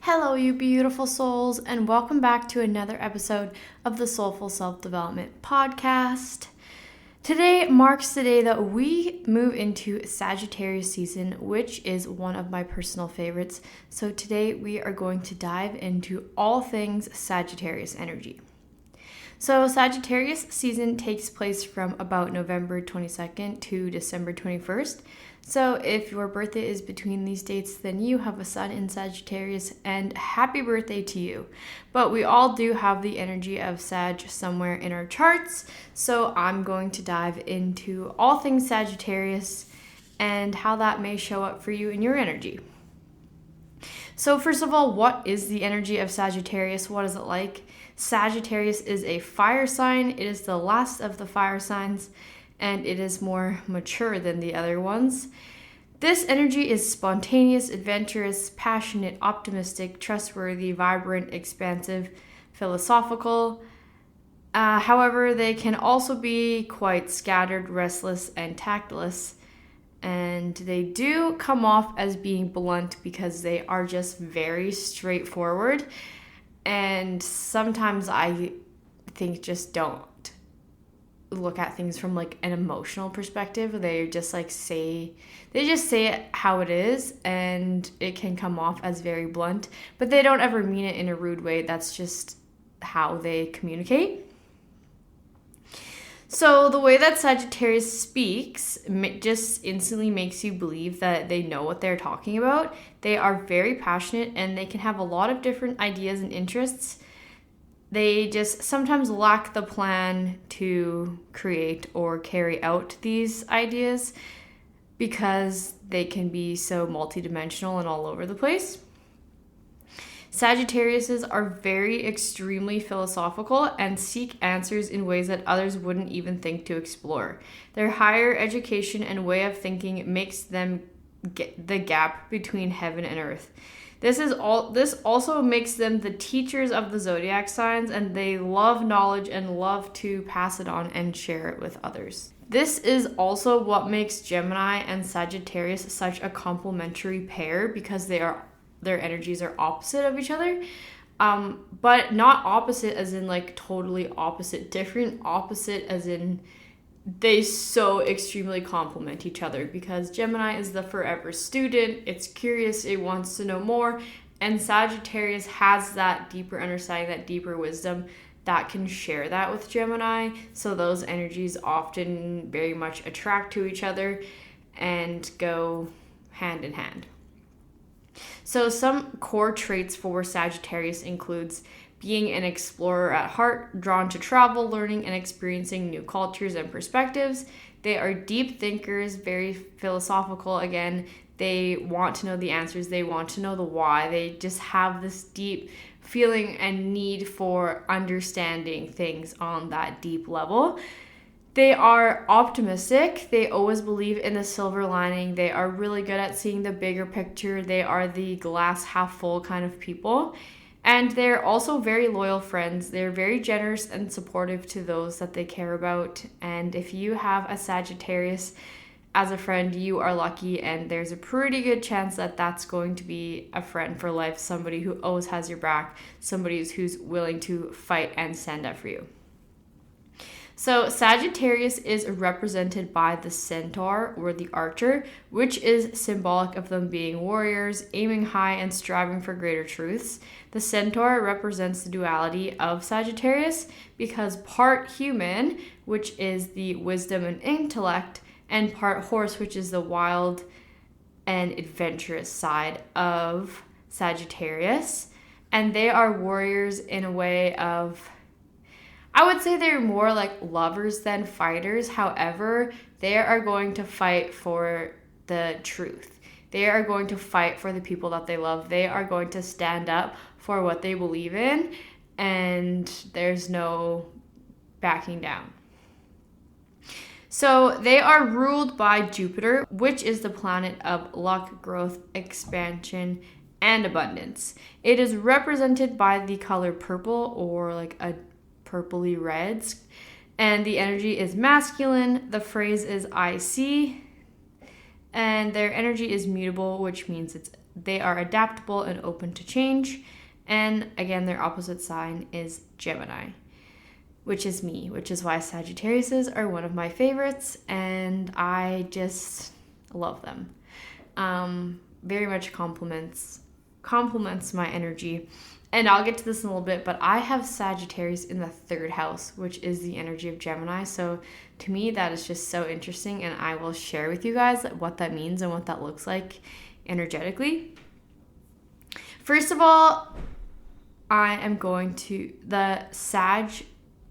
Hello, you beautiful souls, and welcome back to another episode of the Soulful Self-Development Podcast. Today marks the day that we move into Sagittarius season, which is one of my personal favorites. So today we are going to dive into all things Sagittarius energy. So Sagittarius season takes place from about November 22nd to December 21st. So if your birthday is between these dates, then you have a sun in Sagittarius, and happy birthday to you. But we all do have the energy of Sag somewhere in our charts. So I'm going to dive into all things Sagittarius and how that may show up for you in your energy. So first of all, what is the energy of Sagittarius? What is it like? Sagittarius is a fire sign. It is the last of the fire signs, and it is more mature than the other ones. This energy is spontaneous, adventurous, passionate, optimistic, trustworthy, vibrant, expansive, philosophical. However, they can also be quite scattered, restless, and tactless. And they do come off as being blunt because they are just very straightforward. And sometimes I think just don't look at things from like an emotional perspective. They just say it how it is, and it can come off as very blunt, but they don't ever mean it in a rude way. That's just how they communicate. So the way that Sagittarius speaks just instantly makes you believe that they know what they're talking about. They are very passionate, and they can have a lot of different ideas and interests. They just sometimes lack the plan to create or carry out these ideas because they can be so multidimensional and all over the place. Sagittariuses are very extremely philosophical and seek answers in ways that others wouldn't even think to explore. Their higher education and way of thinking makes them get the gap between heaven and earth. This also makes them the teachers of the zodiac signs, and they love knowledge and love to pass it on and share it with others. This is also what makes Gemini and Sagittarius such a complementary pair, because their energies are opposite of each other, but not opposite as in like totally opposite, different, opposite as in they so extremely complement each other, because Gemini is the forever student. It's curious, it wants to know more, and Sagittarius has that deeper understanding, that deeper wisdom that can share that with Gemini. So those energies often very much attract to each other and go hand in hand. So some core traits for Sagittarius includes being an explorer at heart, drawn to travel, learning, and experiencing new cultures and perspectives. They are deep thinkers, very philosophical. Again, they want to know the answers. They want to know the why. They just have this deep feeling and need for understanding things on that deep level. They are optimistic. They always believe in the silver lining. They are really good at seeing the bigger picture. They are the glass half full kind of people. And they're also very loyal friends. They're very generous and supportive to those that they care about. And if you have a Sagittarius as a friend, you are lucky, and there's a pretty good chance that that's going to be a friend for life, somebody who always has your back, somebody who's willing to fight and stand up for you. So Sagittarius is represented by the centaur or the archer, which is symbolic of them being warriors, aiming high and striving for greater truths. The centaur represents the duality of Sagittarius because part human, which is the wisdom and intellect, and part horse, which is the wild and adventurous side of Sagittarius. And they are warriors in a way of, I would say they're more like lovers than fighters. However, they are going to fight for the truth. They are going to fight for the people that they love. They are going to stand up for what they believe in, and there's no backing down. So they are ruled by Jupiter, which is the planet of luck, growth, expansion, and abundance. It is represented by the color purple, or like a purpley reds, and the energy is masculine. The phrase is I see, and their energy is mutable, which means it's They are adaptable and open to change. And again, their opposite sign is Gemini, which is me, which is why Sagittariuses are one of my favorites, and I just love them. Very much complements my energy. And I'll get to this in a little bit, but I have Sagittarius in the 3rd house, which is the energy of Gemini. So to me, that is just so interesting, and I will share with you guys what that means and what that looks like energetically. First of all, I am going to, the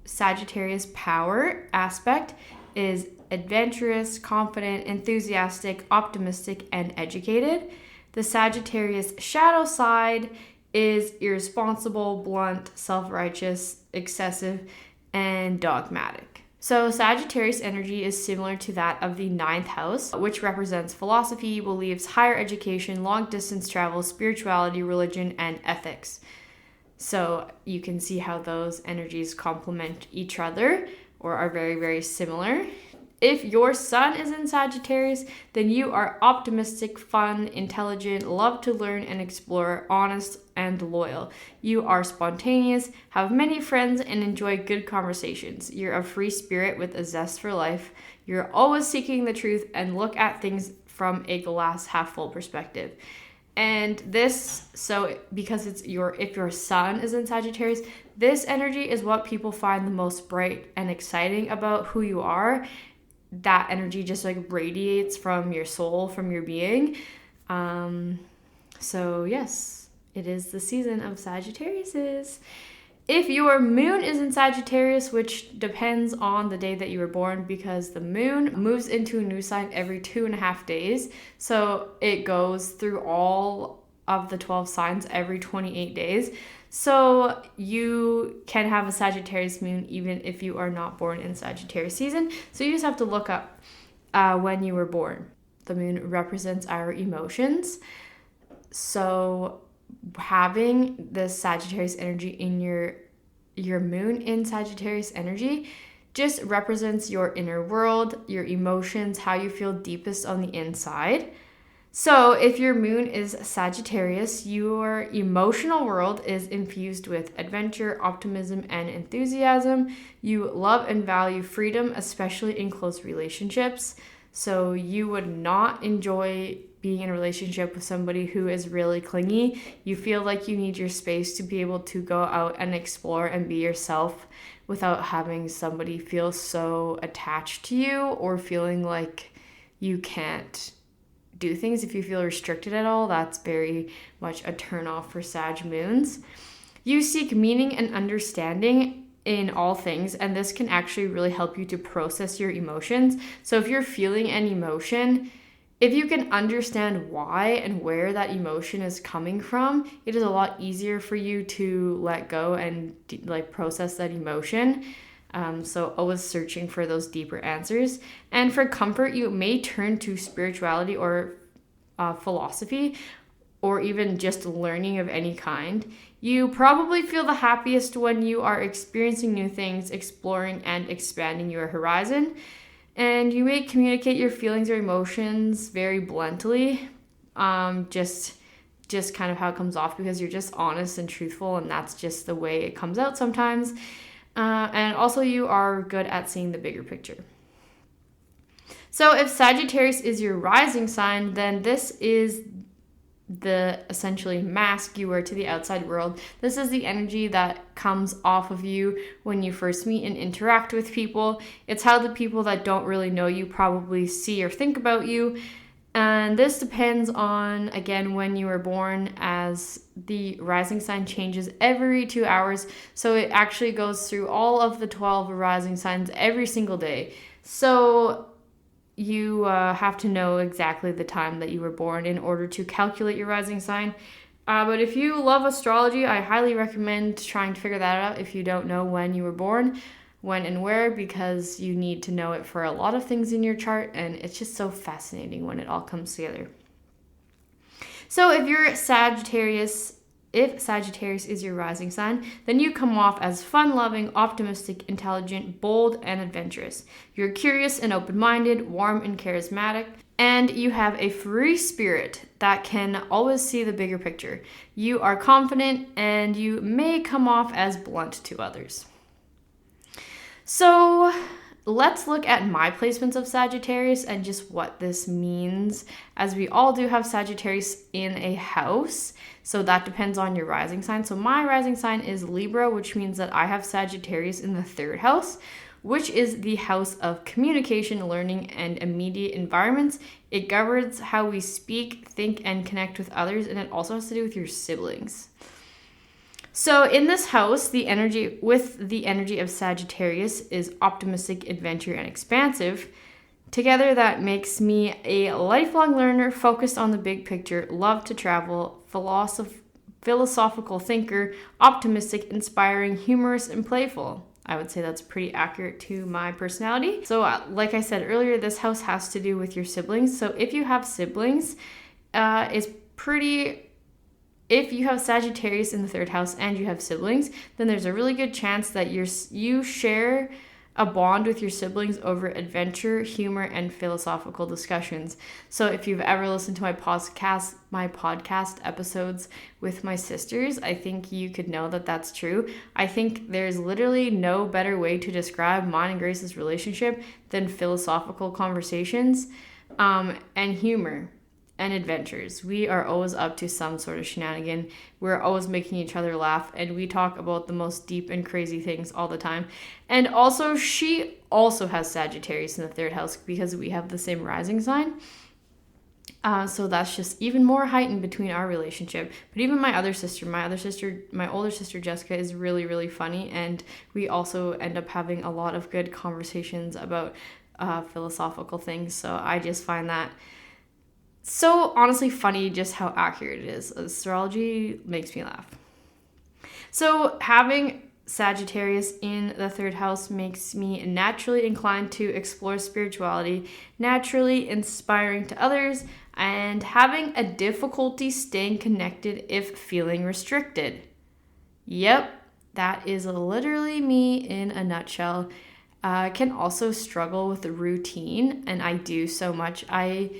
Sagittarius power aspect is adventurous, confident, enthusiastic, optimistic, and educated. The Sagittarius shadow side is irresponsible, blunt, self-righteous, excessive, and dogmatic. So Sagittarius energy is similar to that of the 9th house, which represents philosophy, beliefs, higher education, long-distance travel, spirituality, religion, and ethics. So you can see how those energies complement each other or are very, very similar. If your sun is in Sagittarius, then you are optimistic, fun, intelligent, love to learn and explore, honest, and loyal. You are spontaneous, have many friends, and enjoy good conversations. You're a free spirit with a zest for life. You're always seeking the truth and look at things from a glass half full perspective. And this, so because if your sun is in Sagittarius, this energy is what people find the most bright and exciting about who you are. That energy just like radiates from your soul, from your being. So yes, it is the season of Sagittariuses. If your moon is in Sagittarius, which depends on the day that you were born, because the moon moves into a new sign every 2.5 days. So it goes through all of the 12 signs every 28 days. So you can have a Sagittarius moon even if you are not born in Sagittarius season. So you just have to look up when you were born. The moon represents our emotions. So having this Sagittarius energy in your moon in Sagittarius energy just represents your inner world, your emotions, how you feel deepest on the inside. So if your moon is Sagittarius, your emotional world is infused with adventure, optimism, and enthusiasm. You love and value freedom, especially in close relationships. So you would not enjoy being in a relationship with somebody who is really clingy. You feel like you need your space to be able to go out and explore and be yourself without having somebody feel so attached to you or feeling like you can't do things. If you feel restricted at all, that's very much a turn off for Sag moons. You seek meaning and understanding in all things, and this can actually really help you to process your emotions. So if you're feeling an emotion, if you can understand why and where that emotion is coming from, it is a lot easier for you to let go and process that emotion. So always searching for those deeper answers. And for comfort, you may turn to spirituality or philosophy, or even just learning of any kind. You probably feel the happiest when you are experiencing new things, exploring and expanding your horizon. And you may communicate your feelings or emotions very bluntly, just kind of how it comes off, because you're just honest and truthful, and that's just the way it comes out sometimes. And also you are good at seeing the bigger picture. So if Sagittarius is your rising sign, then this is the essentially mask you wear to the outside world. This is the energy that comes off of you when you first meet and interact with people. It's how the people that don't really know you probably see or think about you. And this depends on, again, when you were born, as the rising sign changes every 2 hours. So it actually goes through all of the 12 rising signs every single day. So you have to know exactly the time that you were born in order to calculate your rising sign. But if you love astrology, I highly recommend trying to figure that out if you don't know when you were born, when and where, because you need to know it for a lot of things in your chart, and it's just so fascinating when it all comes together. So if Sagittarius is your rising sign, then you come off as fun-loving, optimistic, intelligent, bold, and adventurous. You're curious and open-minded, warm and charismatic. And you have a free spirit that can always see the bigger picture. You are confident and you may come off as blunt to others. So let's look at my placements of Sagittarius and just what this means, as we all do have Sagittarius in a house. So that depends on your rising sign. So my rising sign is Libra, which means that I have Sagittarius in the 3rd house, which is the house of communication, learning, and immediate environments. It governs how we speak, think, and connect with others, and it also has to do with your siblings. So in this house, the energy of Sagittarius is optimistic, adventure, and expansive. Together, that makes me a lifelong learner, focused on the big picture, love to travel, philosophical thinker, optimistic, inspiring, humorous, and playful. I would say that's pretty accurate to my personality. So like I said earlier, this house has to do with your siblings. So if you have siblings, if you have Sagittarius in the 3rd house and you have siblings, then there's a really good chance that you share a bond with your siblings over adventure, humor, and philosophical discussions. So if you've ever listened to my podcast episodes with my sisters, I think you could know that that's true. I think there's literally no better way to describe mine and Grace's relationship than philosophical conversations, and humor and adventures. We are always up to some sort of shenanigan. We're always making each other laugh, and we talk about the most deep and crazy things all the time. And also, she also has Sagittarius in the 3rd house because we have the same rising sign. So that's just even more heightened between our relationship. But even my older sister Jessica is really, really funny, and we also end up having a lot of good conversations about philosophical things. So I just find that so honestly funny just how accurate it is. Astrology makes me laugh. So having Sagittarius in the 3rd house makes me naturally inclined to explore spirituality, naturally inspiring to others, and having a difficulty staying connected if feeling restricted. Yep, that is literally me in a nutshell. Can also struggle with the routine, and I do so much. I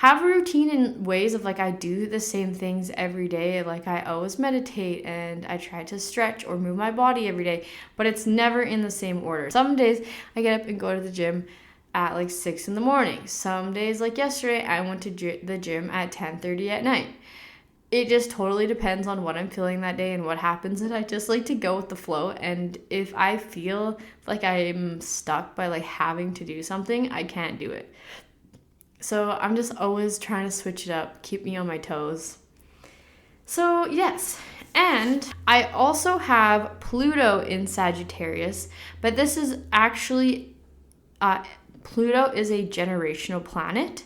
have a routine in ways of I do the same things every day. I always meditate and I try to stretch or move my body every day, but it's never in the same order. Some days I get up and go to the gym at 6 in the morning. Some days, like yesterday, I went to the gym at 10:30 at night. It just totally depends on what I'm feeling that day and what happens, and I just like to go with the flow. And if I feel like I'm stuck by having to do something, I can't do it. So I'm just always trying to switch it up, keep me on my toes. So yes, and I also have Pluto in Sagittarius, but this is actually, Pluto is a generational planet.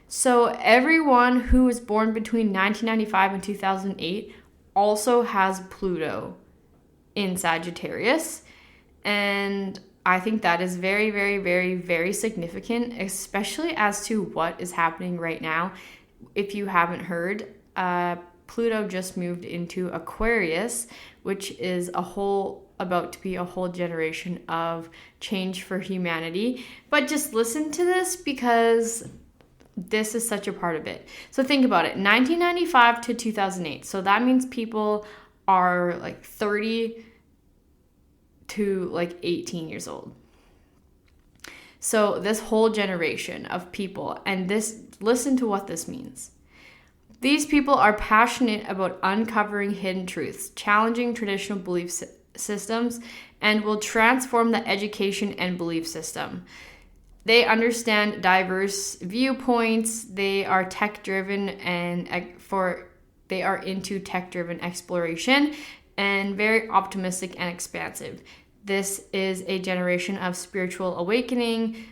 So everyone who was born between 1995 and 2008 also has Pluto in Sagittarius. And I think that is very, very, very, very significant, especially as to what is happening right now. If you haven't heard, Pluto just moved into Aquarius, which is about to be a whole generation of change for humanity. But just listen to this because this is such a part of it. So think about it, 1995 to 2008. So that means people are 30 to 18 years old. So this whole generation of people, and listen to what this means. These people are passionate about uncovering hidden truths, challenging traditional belief systems, and will transform the education and belief system. They understand diverse viewpoints. They are tech-driven they are into tech-driven exploration and very optimistic and expansive. This is a generation of spiritual awakening,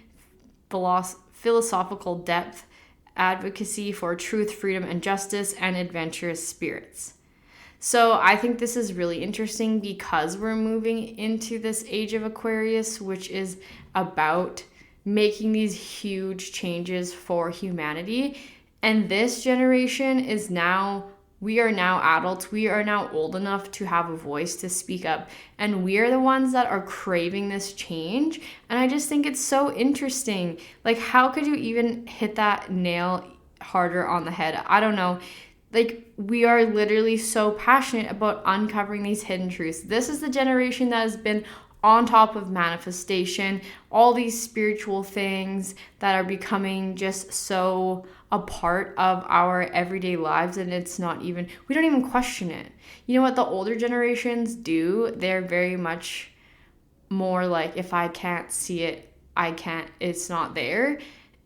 philosophical depth, advocacy for truth, freedom, and justice, and adventurous spirits. So I think this is really interesting because we're moving into this age of Aquarius, which is about making these huge changes for humanity. And this generation is now we are now adults. We are now old enough to have a voice to speak up. And we are the ones that are craving this change. And I just think it's so interesting. Like, how could you even hit that nail harder on the head? I don't know. Like, we are literally so passionate about uncovering these hidden truths. This is the generation that has been on top of manifestation, all these spiritual things that are becoming just so a part of our everyday lives, and we don't even question it. You know what the older generations do? They're very much more like, if I can't see it, it's not there.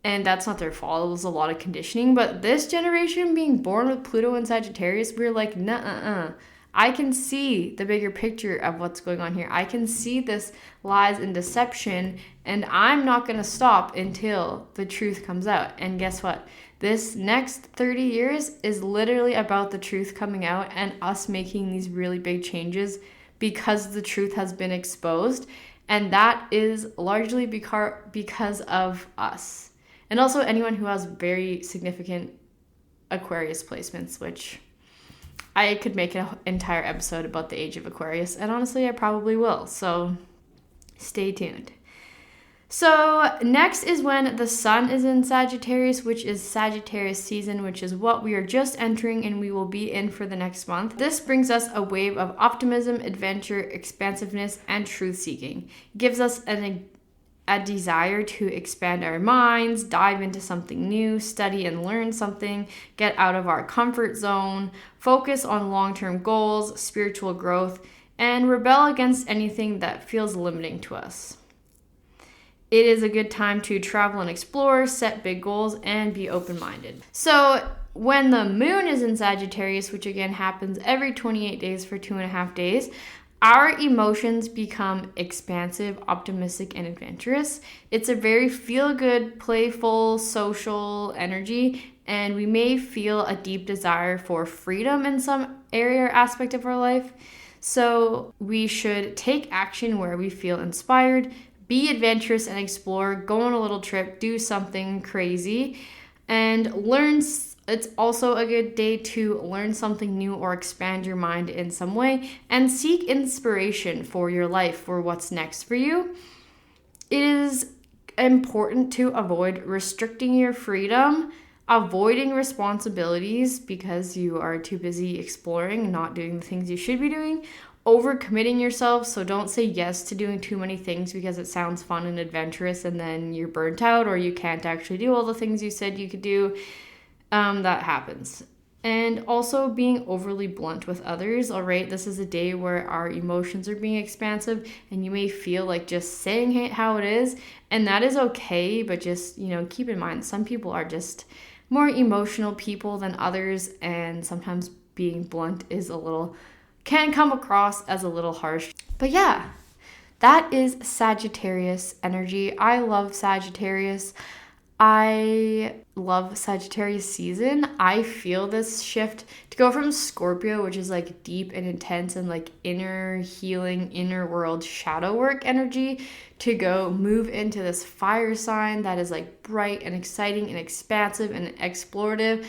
And that's not their fault. It was a lot of conditioning. But this generation, being born with Pluto and Sagittarius, we're like, nah. I can see the bigger picture of what's going on here. I can see this lies and deception, and I'm not going to stop until the truth comes out. And guess what? This next 30 years is literally about the truth coming out and us making these really big changes because the truth has been exposed. And that is largely because of us. And also anyone who has very significant Aquarius placements, which I could make an entire episode about the age of Aquarius, and honestly, I probably will, so stay tuned. So next is when the sun is in Sagittarius, which is Sagittarius season, which is what we are just entering and we will be in for the next month. This brings us a wave of optimism, adventure, expansiveness, and truth-seeking. It gives us a desire to expand our minds, dive into something new, study and learn something, get out of our comfort zone, focus on long-term goals, spiritual growth, and rebel against anything that feels limiting to us. It is a good time to travel and explore, set big goals, and be open-minded. So when the moon is in Sagittarius, which again happens every 28 days for 2.5 days, our emotions become expansive, optimistic, and adventurous. It's a very feel-good, playful, social energy, and we may feel a deep desire for freedom in some area or aspect of our life. So we should take action where we feel inspired, be adventurous and explore, go on a little trip, do something crazy, and learn. It's also a good day to learn something new or expand your mind in some way and seek inspiration for your life, for what's next for you. It is important to avoid restricting your freedom, avoiding responsibilities because you are too busy exploring and not doing the things you should be doing, overcommitting yourself. So don't say yes to doing too many things because it sounds fun and adventurous and then you're burnt out or you can't actually do all the things you said you could do. That happens. And also being overly blunt with others. All right, this is a day where our emotions are being expansive and you may feel like just saying how it is, and that is okay, but just, keep in mind some people are just more emotional people than others, and sometimes being blunt can come across as a little harsh. But yeah, that is Sagittarius energy. I love Sagittarius. I love Sagittarius season. I feel this shift to go from Scorpio, which is like deep and intense and like inner healing, inner world shadow work energy, to go move into this fire sign that is like bright and exciting and expansive and explorative.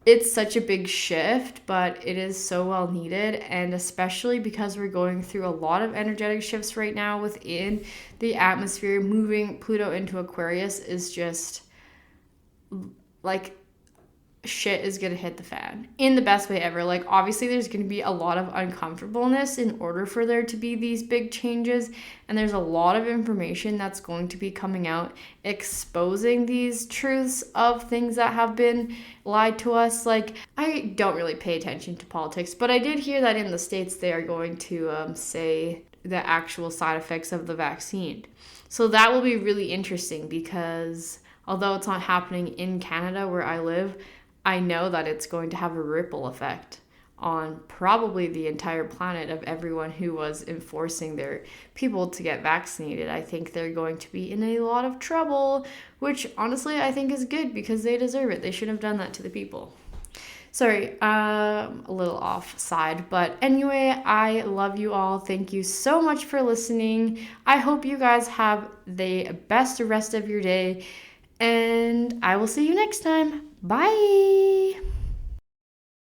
It's such a big shift, but it is so well needed, and especially because we're going through a lot of energetic shifts right now within the atmosphere. Moving Pluto into Aquarius is just like shit is gonna hit the fan in the best way ever. Like, obviously there's gonna be a lot of uncomfortableness in order for there to be these big changes, and there's a lot of information that's going to be coming out exposing these truths of things that have been lied to us. Like, I don't really pay attention to politics, but I did hear that in the States they are going to say the actual side effects of the vaccine. So that will be really interesting, because although it's not happening in Canada where I live, I know that it's going to have a ripple effect on probably the entire planet of everyone who was enforcing their people to get vaccinated. I think they're going to be in a lot of trouble, which honestly I think is good because they deserve it. They shouldn't have done that to the people. Sorry, a little offside, but anyway, I love you all. Thank you so much for listening. I hope you guys have the best rest of your day, and I will see you next time. Bye!